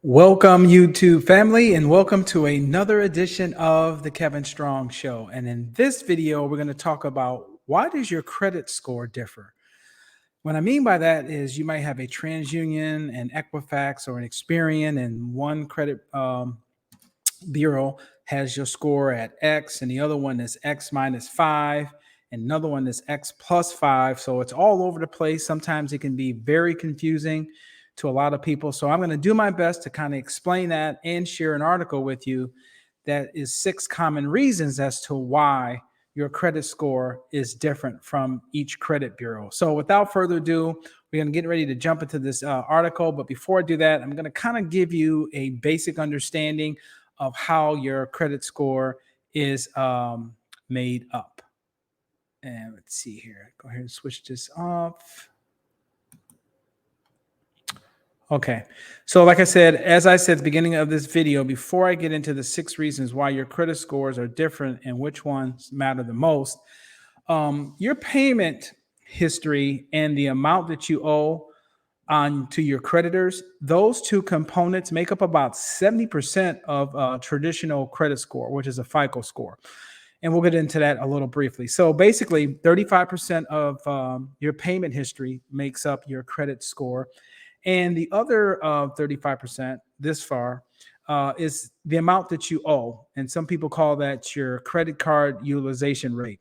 Welcome, YouTube family, and welcome to another edition of the Kevin Strong Show. And in this video, we're going to talk about why does your credit score differ? What I mean by that is you might have a TransUnion, an Equifax, or an Experian, and one credit bureau has your score at X, and the other one is X minus 5, and another one is X plus 5. So it's all over the place. Sometimes it can be very confusing to a lot of people. So I'm going to do my best to kind of explain that and share an article with you that is 6 common reasons as to why your credit score is different from each credit bureau. So without further ado, we're going to get ready to jump into this article. But before I do that, I'm going to kind of give you a basic understanding of how your credit score is made up. And let's see here. Go ahead and switch this off. Okay, so like I said, as I said at the beginning of this video, before I get into the 6 reasons why your credit scores are different and which ones matter the most, your payment history and the amount that you owe on to your creditors, those two components make up about 70% of a traditional credit score, which is a FICO score. And we'll get into that a little briefly. So basically, 35% of your payment history makes up your credit score. And the other 35% this far is the amount that you owe. And some people call that your credit card utilization rate.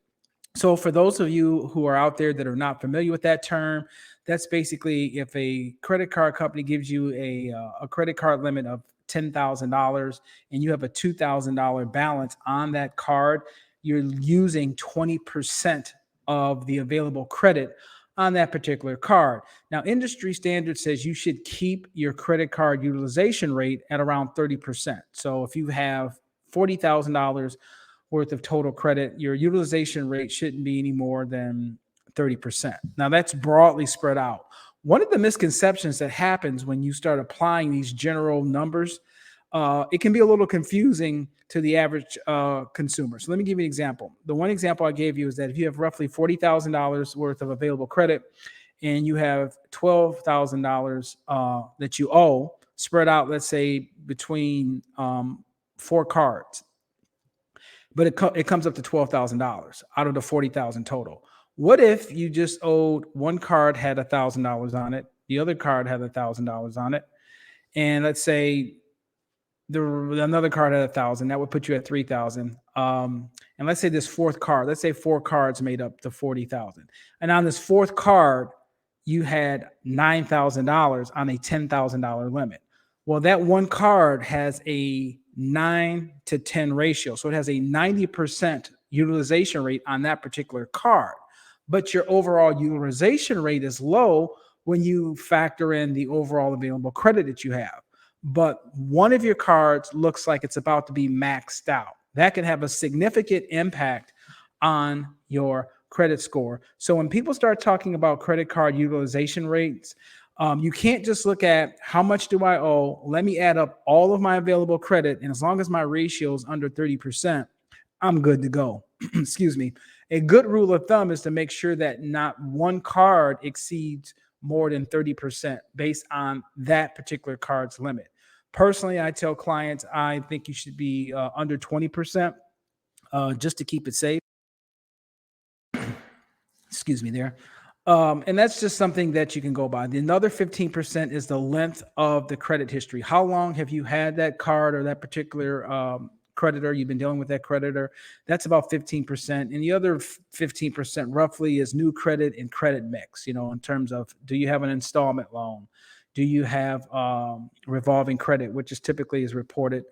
So for those of you who are out there that are not familiar with that term, that's basically if a credit card company gives you a credit card limit of $10,000 and you have a $2,000 balance on that card, you're using 20% of the available credit on that particular card. Now, industry standard says you should keep your credit card utilization rate at around 30%. So if you have $40,000 worth of total credit, your utilization rate shouldn't be any more than 30%. Now, that's broadly spread out. One of the misconceptions that happens when you start applying these general numbers, it can be a little confusing to the average consumer. So let me give you an example. The one example I gave you is that if you have roughly $40,000 worth of available credit and you have $12,000 that you owe spread out, let's say, between 4 cards, but it comes up to $12,000 out of the $40,000 total. What if you just owed one card had $1,000 on it, the other card had $1,000 on it, and let's say another card had 1,000, that would put you at 3,000. And let's say this fourth card, let's say 4 cards made up the 40,000. And on this fourth card, you had $9,000 on a $10,000 limit. Well, that one card has a 9 to 10 ratio. So it has a 90% utilization rate on that particular card. But your overall utilization rate is low when you factor in the overall available credit that you have. But one of your cards looks like it's about to be maxed out. That can have a significant impact on your credit score. So when people start talking about credit card utilization rates, you can't just look at how much do I owe? Let me add up all of my available credit. And as long as my ratio is under 30%, I'm good to go. Excuse me. A good rule of thumb is to make sure that not one card exceeds more than 30% based on that particular card's limit. Personally, I tell clients I think you should be under 20% just to keep it safe. Excuse me there. And that's just something that you can go by. The another 15% is the length of the credit history. How long have you had that card or that particular creditor? You've been dealing with that creditor. That's about 15%. And the other 15% roughly is new credit and credit mix, in terms of, do you have an installment loan? Do you have revolving credit, which is typically is reported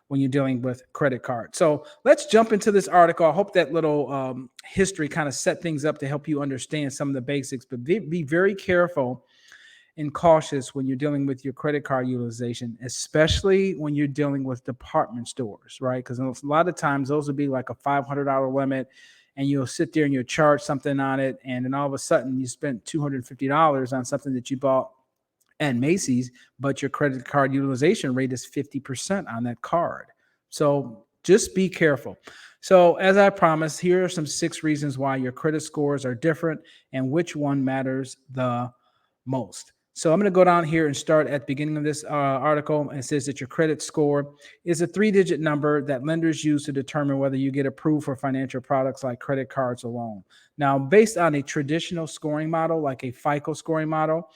when you're dealing with credit cards? So let's jump into this article. I hope that little history kind of set things up to help you understand some of the basics, but be very careful and cautious when you're dealing with your credit card utilization, especially when you're dealing with department stores, right? Because a lot of times those would be like a $500 limit, and you'll sit there and you'll charge something on it, and then all of a sudden you spent $250 on something that you bought at Macy's, but your credit card utilization rate is 50% on that card. So just be careful. So as I promised, here are some 6 reasons why your credit scores are different and which one matters the most. So I'm going to go down here and start at the beginning of this article. And it says that your credit score is a 3-digit number that lenders use to determine whether you get approved for financial products like credit cards or loan. Now, based on a traditional scoring model, like a FICO scoring model,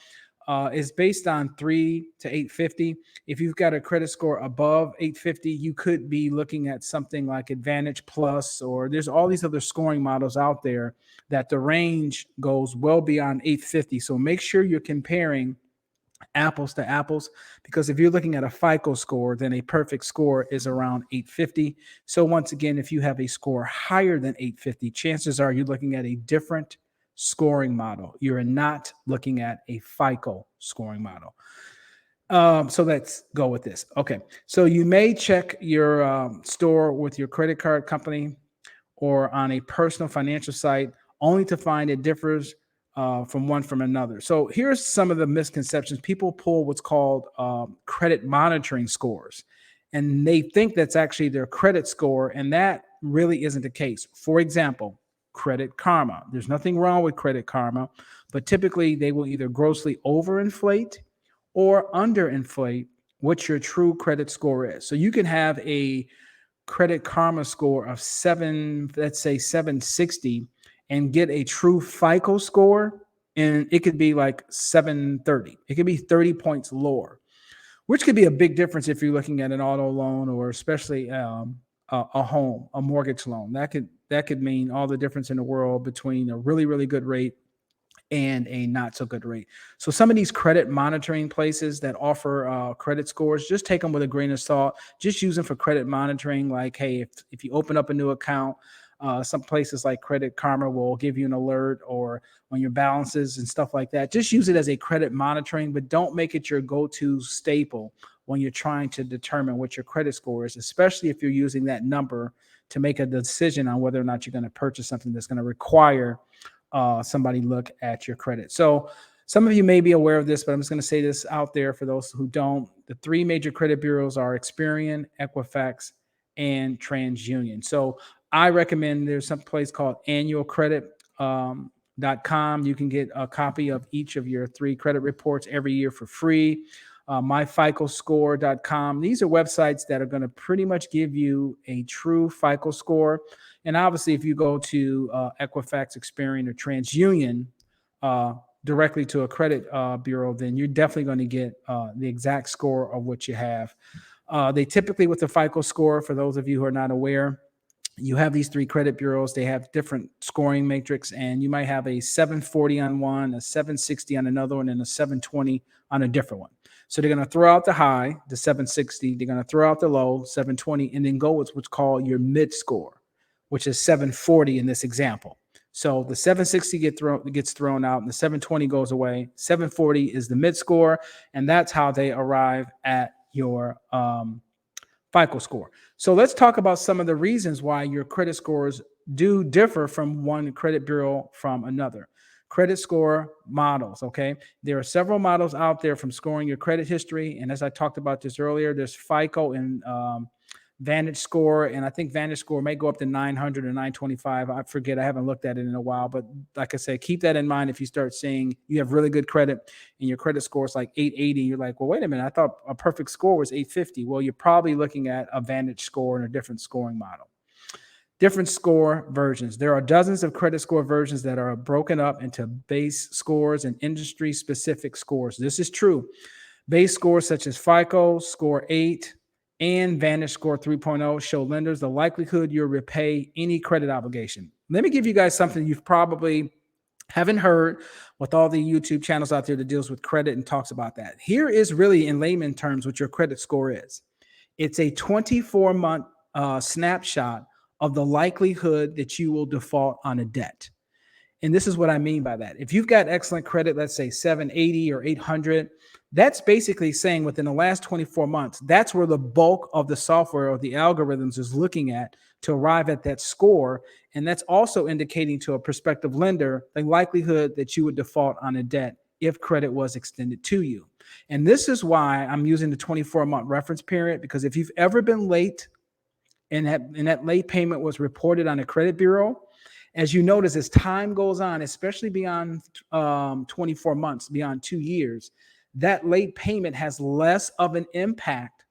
is based on 3 to 850. If you've got a credit score above 850, you could be looking at something like Advantage Plus, or there's all these other scoring models out there that the range goes well beyond 850. So make sure you're comparing apples to apples, because if you're looking at a FICO score, then a perfect score is around 850. So once again, if you have a score higher than 850, chances are you're looking at a different scoring model. You're not looking at a FICO scoring model. So let's go with this. Okay. So you may check your store with your credit card company or on a personal financial site, only to find it differs from another. So here's some of the misconceptions. People pull what's called credit monitoring scores, and they think that's actually their credit score, and that really isn't the case. For example, Credit Karma. There's nothing wrong with Credit Karma, but typically they will either grossly overinflate or underinflate what your true credit score is. So you can have a Credit Karma score of let's say 760, and get a true FICO score, and it could be like 730. It could be 30 points lower, which could be a big difference if you're looking at an auto loan, or especially a home, a mortgage loan. That could mean all the difference in the world between a really, really good rate and a not so good rate. So some of these credit monitoring places that offer credit scores, just take them with a grain of salt. Just use them for credit monitoring. Like, hey, if you open up a new account, some places like Credit Karma will give you an alert or on your balances and stuff like that. Just use it as a credit monitoring, but don't make it your go-to staple when you're trying to determine what your credit score is, especially if you're using that number to make a decision on whether or not you're going to purchase something that's going to require somebody look at your credit. So some of you may be aware of this, but I'm just going to say this out there for those who don't. The 3 major credit bureaus are Experian, Equifax, and TransUnion. So I recommend there's some place called annualcredit.com. You can get a copy of each of your 3 credit reports every year for free. myficoscore.com. These are websites that are going to pretty much give you a true FICO score. And obviously, if you go to Equifax, Experian, or TransUnion directly to a credit bureau, then you're definitely going to get the exact score of what you have. They typically, with the FICO score, for those of you who are not aware, you have these 3 credit bureaus. They have different scoring matrix, and you might have a 740 on one, a 760 on another one, and a 720 on a different one. So they're going to throw out the high, the 760. They're going to throw out the low, 720, and then go with what's called your mid score, which is 740 in this example. So the 760 gets thrown out, and the 720 goes away. 740 is the mid score, and that's how they arrive at your FICO score. So let's talk about some of the reasons why your credit scores do differ from one credit bureau from another. Credit score models, okay? There are several models out there from scoring your credit history. And as I talked about this earlier, there's FICO and Vantage Score, and I think Vantage Score may go up to 900 or 925. I forget. I haven't looked at it in a while, but like I said, keep that in mind if you start seeing you have really good credit and your credit score is like 880. You're like, well, wait a minute. I thought a perfect score was 850. Well, you're probably looking at a Vantage Score and a different scoring model. Different score versions. There are dozens of credit score versions that are broken up into base scores and industry-specific scores. This is true. Base scores such as FICO, Score 8, and Vantage Score 3.0 show lenders the likelihood you'll repay any credit obligation. Let me give you guys something you've probably haven't heard with all the YouTube channels out there that deals with credit and talks about that. Here is really, in layman terms, what your credit score is. It's a 24-month snapshot of the likelihood that you will default on a debt. And this is what I mean by that. If you've got excellent credit, let's say 780 or 800, that's basically saying within the last 24 months, that's where the bulk of the software or the algorithms is looking at to arrive at that score. And that's also indicating to a prospective lender the likelihood that you would default on a debt if credit was extended to you. And this is why I'm using the 24-month reference period, because if you've ever been late and that late payment was reported on a credit bureau, As you notice, as time goes on, especially beyond 24 months, beyond 2 years, that late payment has less of an impact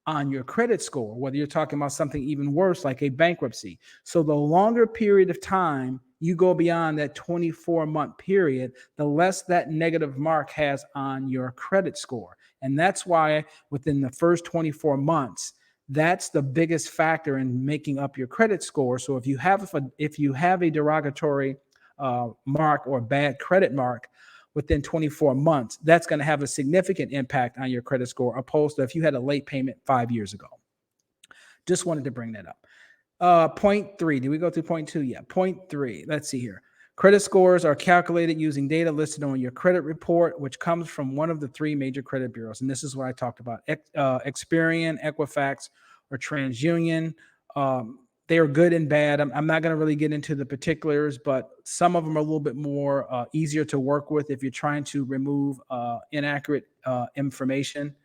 on your credit score, whether you're talking about something even worse like a bankruptcy. So the longer period of time you go beyond that 24-month period, the less that negative mark has on your credit score. And that's why within the first 24 months, that's the biggest factor in making up your credit score. So if you have a derogatory mark or bad credit mark within 24 months, that's going to have a significant impact on your credit score, opposed to if you had a late payment 5 years ago. Just wanted to bring that up. Point three. Did we go through point two? Yeah. Point three. Let's see here. Credit scores are calculated using data listed on your credit report, which comes from one of the three major credit bureaus. And this is what I talked about: Experian, Equifax, or TransUnion. They are good and bad. I'm not going to really get into the particulars, but some of them are a little bit more easier to work with if you're trying to remove inaccurate information.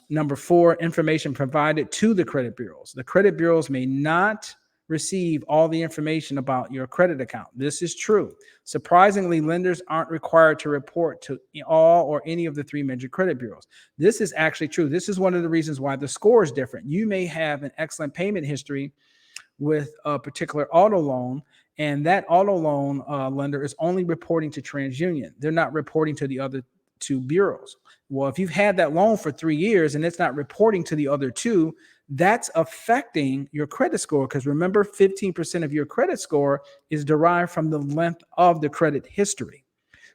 Number four, information provided to the credit bureaus. The credit bureaus may not receive all the information about your credit account. This is true. Surprisingly, lenders aren't required to report to all or any of the three major credit bureaus. This is actually true. This is one of the reasons why the score is different. You may have an excellent payment history with a particular auto loan, and that auto loan lender is only reporting to TransUnion. They're not reporting to the other two bureaus. Well, if you've had that loan for 3 years and it's not reporting to the other two, that's affecting your credit score, because remember, 15% of your credit score is derived from the length of the credit history.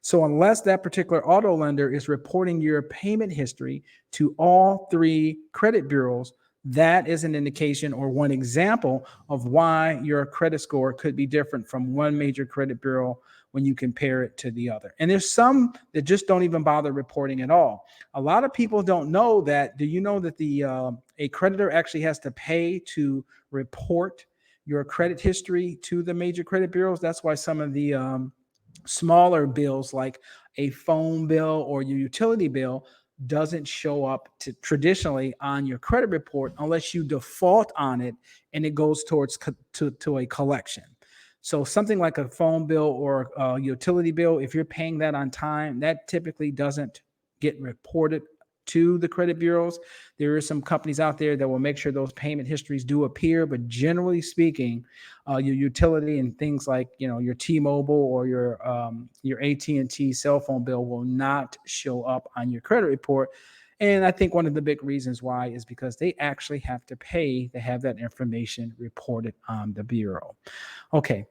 So unless that particular auto lender is reporting your payment history to all three credit bureaus, that is an indication or one example of why your credit score could be different from one major credit bureau when you compare it to the other. And there's some that just don't even bother reporting at all. A lot of people don't know that. Do you know that a creditor actually has to pay to report your credit history to the major credit bureaus? That's why some of the smaller bills like a phone bill or your utility bill doesn't show up traditionally on your credit report unless you default on it and it goes towards to a collection. So something like a phone bill or a utility bill, if you're paying that on time, that typically doesn't get reported to the credit bureaus. There are some companies out there that will make sure those payment histories do appear, but generally speaking, your utility and things like your T-Mobile or your AT&T cell phone bill will not show up on your credit report. And I think one of the big reasons why is because they actually have to pay to have that information reported on the bureau. Okay.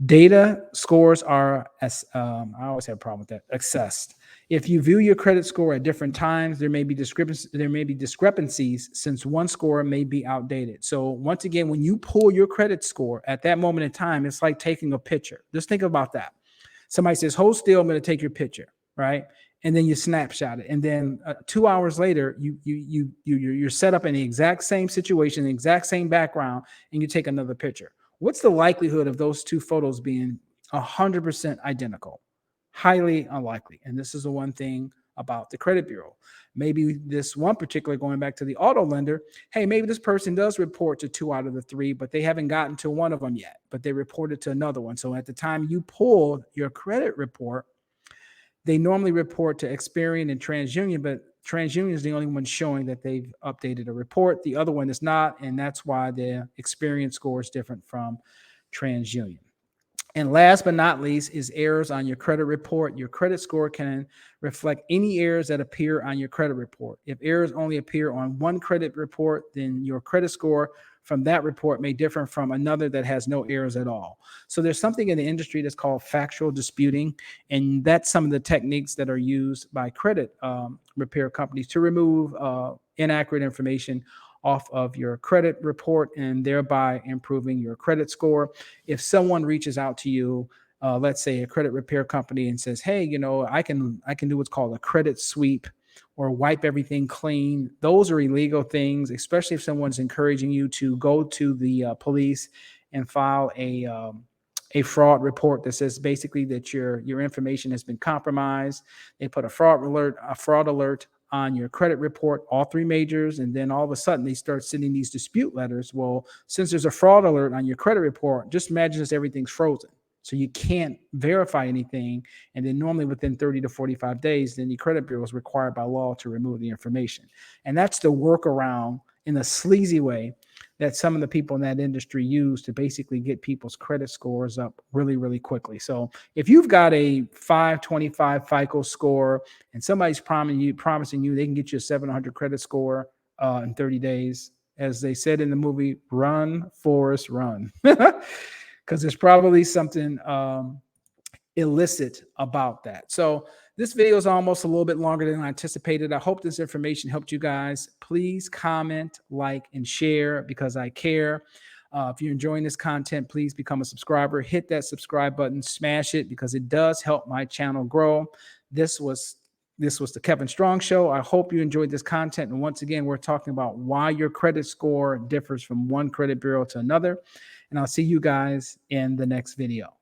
Data scores are, I always have a problem with that, assessed. If you view your credit score at different times, there may be discrepancies since one score may be outdated. So once again, when you pull your credit score at that moment in time, it's like taking a picture. Just think about that. Somebody says, hold still, I'm going to take your picture, right? And then you snapshot it. And then 2 hours later, you're set up in the exact same situation, the exact same background, and you take another picture. What's the likelihood of those two photos being 100% identical? Highly unlikely. And this is the one thing about the credit bureau. Maybe this one particular, going back to the auto lender, hey, maybe this person does report to 2 out of the 3, but they haven't gotten to one of them yet, but they reported to another one. So at the time you pulled your credit report, they normally report to Experian and TransUnion, but TransUnion is the only one showing that they've updated a report. The other one is not, and that's why the Experian score is different from TransUnion. And last but not least is errors on your credit report. Your credit score can reflect any errors that appear on your credit report. If errors only appear on one credit report, then your credit score from that report may differ from another that has no errors at all. So there's something in the industry that's called factual disputing, and that's some of the techniques that are used by credit repair companies to remove inaccurate information off of your credit report and thereby improving your credit score. If someone reaches out to you, let's say a credit repair company, and says, hey, I can do what's called a credit sweep or wipe everything clean. Those are illegal things, especially if someone's encouraging you to go to the police and file a fraud report that says basically that your information has been compromised. They put a fraud alert on your credit report, all three majors, and then all of a sudden they start sending these dispute letters. Well, since there's a fraud alert on your credit report, just imagine just everything's frozen. So you can't verify anything. And then normally within 30 to 45 days, then the credit bureau is required by law to remove the information. And that's the workaround in a sleazy way that some of the people in that industry use to basically get people's credit scores up really, really quickly. So if you've got a 525 FICO score and somebody's promising you they can get you a 700 credit score in 30 days, as they said in the movie, run, Forrest, run. Because there's probably something illicit about that. So this video is almost a little bit longer than I anticipated. I hope this information helped you guys. Please comment, like, and share because I care. If you're enjoying this content, please become a subscriber. Hit that subscribe button, smash it because it does help my channel grow. This was the Kevin Strong Show. I hope you enjoyed this content. And once again, we're talking about why your credit score differs from one credit bureau to another. And I'll see you guys in the next video.